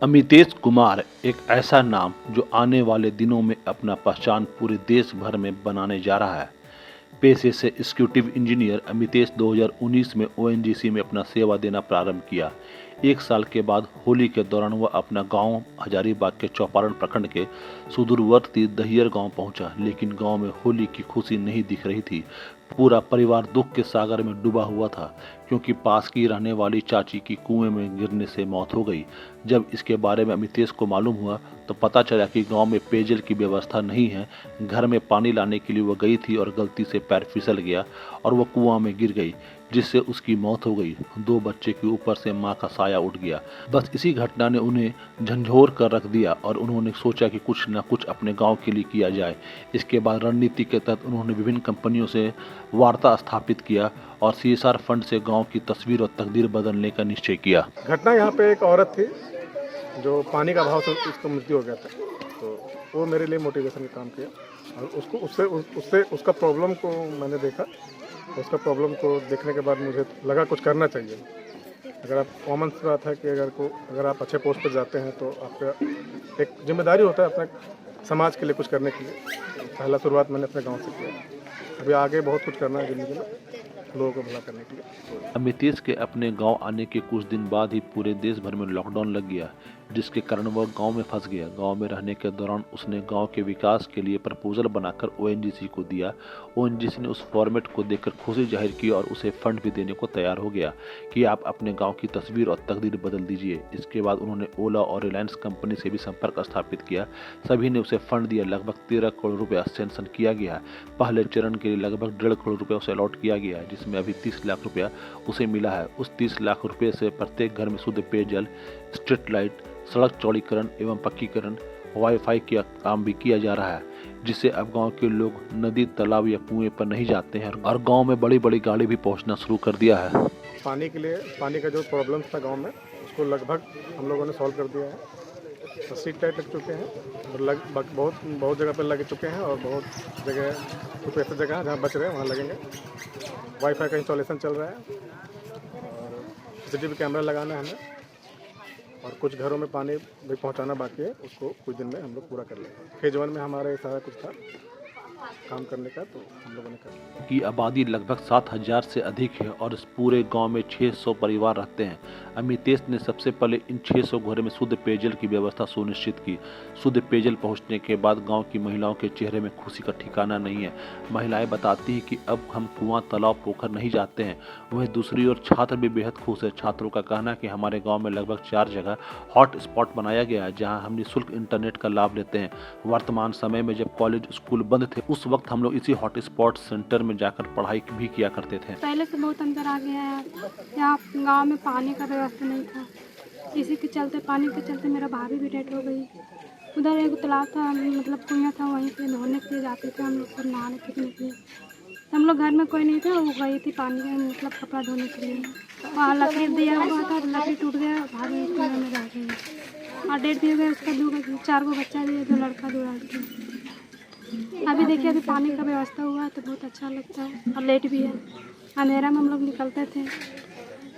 अमितेश कुमार एक ऐसा नाम जो आने वाले दिनों में अपना पहचान पूरे देश भर में बनाने जा रहा है। पेशे से एग्जीक्यूटिव इंजीनियर अमितेश 2019 में ओएनजीसी में अपना सेवा देना प्रारंभ किया। एक साल के बाद होली के दौरान वह अपना गांव हजारीबाग के चौपारण प्रखंड के सुदूरवर्ती दहियर गांव पहुंचा, लेकिन गांव में होली की खुशी नहीं दिख रही थी। पूरा परिवार दुख के सागर में डूबा हुआ था, क्योंकि पास की रहने वाली चाची की कुएं में गिरने से मौत हो गई। जब इसके बारे में अमितेश को मालूम हुआ तो पता चला कि गांव में पेयजल की व्यवस्था नहीं है। घर में पानी लाने के लिए वह गई थी और गलती से पैर फिसल गया और वह कुआं में गिर गई, जिससे उसकी मौत हो गई। 2 बच्चे के ऊपर से मां का साया उठ गया। बस इसी घटना ने उन्हें झंझोर कर रख दिया और उन्होंने सोचा कि कुछ न कुछ अपने गांव के लिए किया जाए। इसके बाद रणनीति के तहत उन्होंने विभिन्न कंपनियों से वार्ता स्थापित किया और सीएसआर फंड से गांव की तस्वीर और तकदीर बदलने का निश्चय किया। घटना यहाँ पे एक औरत थी जो पानी का अभाव से उसका मृत्यु हो गया था, तो वो मेरे लिए मोटिवेशन का काम किया और उसको उससे उसका प्रॉब्लम को मैंने देखा। उसका प्रॉब्लम को देखने के बाद मुझे लगा कुछ करना चाहिए। अगर आप कॉमन सी बात है कि अगर आप अच्छे पोस्ट पर जाते हैं तो आपका एक जिम्मेदारी होता है अपने समाज के लिए कुछ करने के लिए। पहला शुरुआत मैंने अपने गांव से किया। अभी आगे बहुत कुछ करना है ज़िंदगी में, लोगों को भला करने के लिए। अमितेश के अपने गांव आने के कुछ दिन बाद ही पूरे देश भर में लॉकडाउन लग गया, जिसके कारण वह गांव में फंस गया। गांव में रहने के दौरान उसने गांव के विकास के लिए प्रपोजल बनाकर ओएनजीसी को दिया। ओएनजीसी ने उस फॉर्मेट को देखकर खुशी जाहिर की और उसे फंड भी देने को तैयार हो गया कि आप अपने गांव की तस्वीर और तकदीर बदल दीजिए। इसके बाद उन्होंने ओला और रिलायंस कंपनी से भी संपर्क स्थापित किया। सभी ने उसे फंड दिया। लगभग 13 करोड़ रुपये सैंक्शन किया गया। पहले चरण के लिए लगभग 1.5 करोड़ रुपये उसे अलॉट किया गया, जिसमें अभी 30 लाख रुपया उसे मिला है। उस 30 लाख रुपये से प्रत्येक घर में शुद्ध पेयजल, स्ट्रीट लाइट, सड़क चौड़ीकरण एवं पक्कीकरण, वाईफाई का काम भी किया जा रहा है, जिससे अब गांव के लोग नदी, तालाब या कुएं पर नहीं जाते हैं और गांव में बड़ी बड़ी गाड़ी भी पहुंचना शुरू कर दिया है। पानी के लिए पानी का जो प्रॉब्लम था गांव में, उसको लगभग हम लोगों ने सॉल्व कर दिया है। तो स्ट्रीट लाइट लग चुके हैं और लगभग बहुत जगह पर लग चुके हैं और बहुत जगह कुछ ऐसी जगह है जहाँ बच रहे हैं वहाँ लगेंगे। वाईफाई का इंस्टॉलेशन चल रहा है और सीसीटीवी कैमरा लगाना है हमें, और कुछ घरों में पानी भी पहुंचाना बाकी है। उसको कुछ दिन में हम लोग पूरा कर लेंगे। फेज 1 में हमारे सारा कुछ था काम करने का, तो हम लोगों ने कर की आबादी लगभग 7,000 से अधिक है और इस पूरे गांव में 600 परिवार रहते हैं। अमितेश ने सबसे पहले इन 600 घरों में शुद्ध पेयजल की व्यवस्था सुनिश्चित की। शुद्ध पेयजल पहुंचने के बाद गांव की महिलाओं के चेहरे में खुशी का ठिकाना नहीं है। महिलाएं बताती हैं कि अब हम कुआं, तालाब, पोखर नहीं जाते हैं। वहीं दूसरी ओर छात्र भी बेहद खुश है। छात्रों का कहना है कि हमारे गाँव में लगभग 4 जगह हॉट स्पॉट बनाया गया है, जहाँ हम निःशुल्क इंटरनेट का लाभ लेते हैं। वर्तमान समय में जब कॉलेज, स्कूल बंद थे, उस वक्त हम लोग इसी हॉट स्पॉट सेंटर में जाकर पढ़ाई भी किया करते थे। पहले से बहुत अंतर आ गया है। यहाँ गांव में पानी का व्यवस्था नहीं था, इसी के चलते, पानी के चलते मेरा भाभी भी डेथ हो गई। उधर एक तालाब था, मतलब कुआं था, वहीं पे नहाने के लिए जाते थे हम लोग, सब नहाने फिरने के लिए। हम लोग घर में कोई नहीं था, वो गई थी पानी में, मतलब कपड़ा धोने के लिए। वहाँ लकड़ी दिया हुआ था, लकड़ी टूट गया, भाभी कुएं में रह गई और डेथ भी हो गया। उसका 4 बच्चा भी है, 2 लड़का 2 लड़की। अभी देखिए, अभी पानी का व्यवस्था हुआ है तो बहुत अच्छा लगता है और लेट भी है। अंधेरा में हम लोग निकलते थे,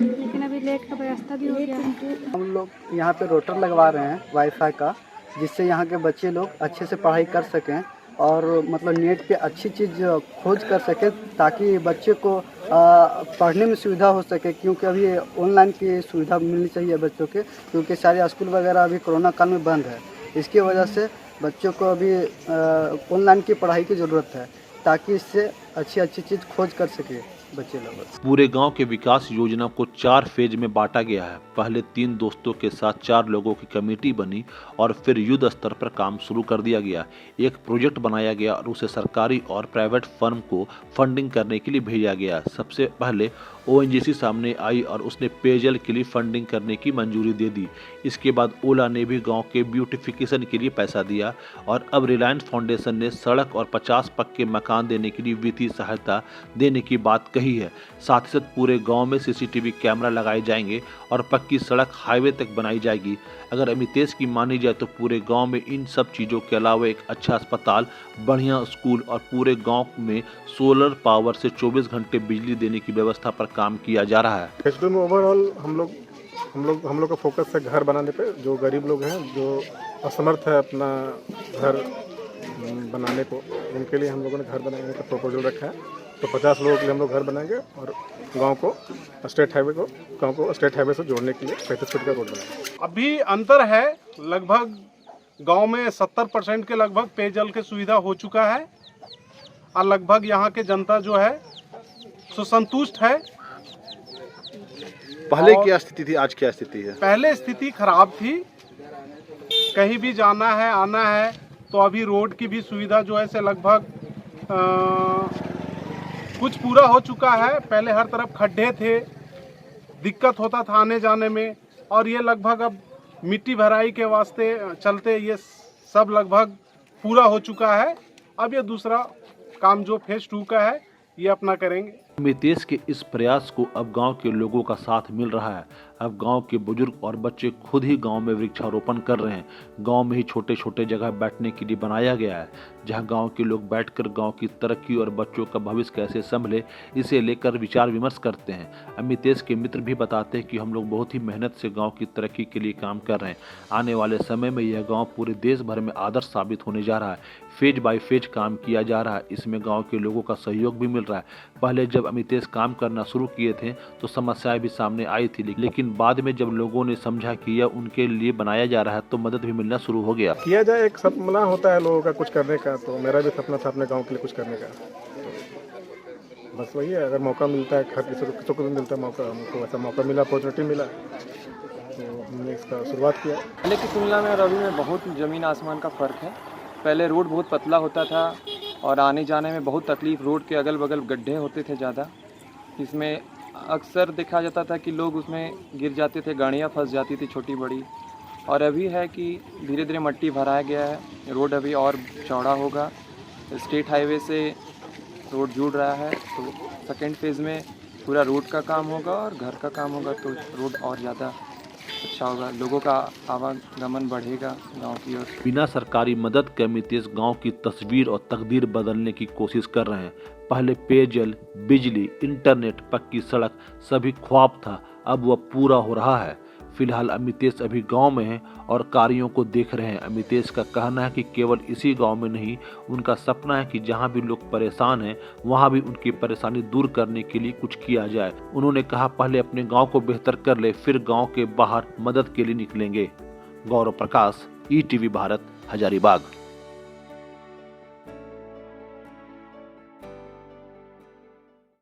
लेकिन अभी लेट का व्यवस्था भी हो गया है। हम लोग यहाँ पे रोटर लगवा रहे हैं वाईफाई का, जिससे यहाँ के बच्चे लोग अच्छे से पढ़ाई कर सकें और मतलब नेट पे अच्छी चीज़ खोज कर सकें, ताकि बच्चे को पढ़ने में सुविधा हो सके। क्योंकि अभी ऑनलाइन की सुविधा मिलनी चाहिए बच्चों के, क्योंकि सारे स्कूल वगैरह अभी कोरोना काल में बंद है। इसकी वजह से बच्चों को अभी ऑनलाइन की पढ़ाई की ज़रूरत है, ताकि इससे अच्छी चीज़ खोज कर सके बच्चे लोग। पूरे गांव के विकास योजना को 4 फेज में बांटा गया है। पहले 3 दोस्तों के साथ 4 लोगों की कमेटी बनी और फिर युद्ध स्तर पर काम शुरू कर दिया गया। एक प्रोजेक्ट बनाया गया और उसे सरकारी और प्राइवेट फर्म को फंडिंग करने के लिए भेजा गया। सबसे पहले ओएनजीसी सामने आई और उसने पेयजल के लिए फंडिंग करने की मंजूरी दे दी। इसके बाद ओला ने भी गांव के ब्यूटिफिकेशन के लिए पैसा दिया और अब रिलायंस फाउंडेशन ने सड़क और 50 पक्के मकान देने के लिए वित्तीय सहायता देने की बात कही है। साथ ही साथ पूरे गांव में सीसीटीवी कैमरा लगाए जाएंगे और पक्की सड़क हाईवे तक बनाई जाएगी। अगर अमितेश की मानी जाए तो पूरे गांव में इन सब चीज़ों के अलावा एक अच्छा अस्पताल, बढ़िया स्कूल और पूरे गांव में सोलर पावर से 24 घंटे बिजली देने की व्यवस्था पर काम किया जा रहा है। फेज 2 में ओवरऑल हम लोग हम लोग का फोकस है घर बनाने पे। जो गरीब लोग हैं, जो असमर्थ है अपना घर बनाने को, उनके लिए हम लोगों ने घर बनाने का प्रपोजल रखा है। तो 50 लोगों के लिए हम लोग घर बनाएंगे और गांव को स्टेट हाईवे से जोड़ने के लिए 35 फीट का रोड बनाएंगे। अभी अंतर है, लगभग गांव में 70% के लगभग पेयजल की सुविधा हो चुका है और लगभग यहाँ के जनता जो है सो संतुष्ट है। पहले क्या स्थिति थी, आज क्या स्थिति है? पहले स्थिति खराब थी, कहीं भी जाना है आना है तो अभी रोड की भी सुविधा जो है से लगभग कुछ पूरा हो चुका है। पहले हर तरफ खड्डे थे, दिक्कत होता था आने जाने में, और ये लगभग अब मिट्टी भराई के वास्ते चलते ये सब लगभग पूरा हो चुका है। अब ये दूसरा काम जो फेज 2 का है ये अपना करेंगे। अमितेश के इस प्रयास को अब गांव के लोगों का साथ मिल रहा है। अब गांव के बुजुर्ग और बच्चे खुद ही गांव में वृक्षारोपण कर रहे हैं। गांव में ही छोटे छोटे जगह बैठने के लिए बनाया गया है, जहां गांव के लोग बैठकर गांव की तरक्की और बच्चों का भविष्य कैसे संभले इसे लेकर विचार विमर्श करते हैं। अमितेश के मित्र भी बताते हैं कि हम लोग बहुत ही मेहनत से गाँव की तरक्की के लिए काम कर रहे हैं। आने वाले समय में यह गाँव पूरे देश भर में आदर्श साबित होने जा रहा है। फेज बाय फेज काम किया जा रहा है, इसमें गाँव के लोगों का सहयोग भी मिल रहा है। पहले जब अमितेश काम करना शुरू किए थे तो समस्याएं भी सामने आई थी, लेकिन बाद में जब लोगों ने समझा कि यह उनके लिए बनाया जा रहा है तो मदद भी मिलना शुरू हो गया। किया जाए, एक सपना होता है लोगों का कुछ करने का, तो मेरा भी सपना था अपने गांव के लिए कुछ करने का। तो बस वही है, अगर मौका मिलता है, हर किसी को भी मिलता है मौका, हमको वैसा मौका मिला, अपॉर्चुनिटी मिला तो हमने इसका शुरुआत किया। पहले की तुलना में और अभी में बहुत ज़मीन आसमान का फ़र्क है। पहले रोड बहुत पतला होता था और आने जाने में बहुत तकलीफ, रोड के अगल बगल गड्ढे होते थे ज़्यादा, इसमें अक्सर देखा जाता था कि लोग उसमें गिर जाते थे, गाड़ियाँ फंस जाती थी छोटी बड़ी। और अभी है कि धीरे धीरे मट्टी भराया गया है, रोड अभी और चौड़ा होगा, स्टेट हाईवे से रोड जुड़ रहा है, तो सेकेंड फेज़ में पूरा रोड का काम होगा और घर का काम होगा, तो रोड और ज़्यादा अच्छा होगा, लोगों का आवागमन बढ़ेगा गांव की ओर। बिना सरकारी मदद के अमितेश गांव की तस्वीर और तकदीर बदलने की कोशिश कर रहे हैं। पहले पेयजल, बिजली, इंटरनेट, पक्की सड़क सभी ख्वाब था, अब वह पूरा हो रहा है। फिलहाल अमितेश अभी गांव में हैं और कार्यों को देख रहे हैं। अमितेश का कहना है कि केवल इसी गांव में नहीं, उनका सपना है कि जहां भी लोग परेशान हैं वहां भी उनकी परेशानी दूर करने के लिए कुछ किया जाए। उन्होंने कहा, पहले अपने गांव को बेहतर कर ले, फिर गांव के बाहर मदद के लिए निकलेंगे। गौरव प्रकाश, ETV भारत, हजारीबाग।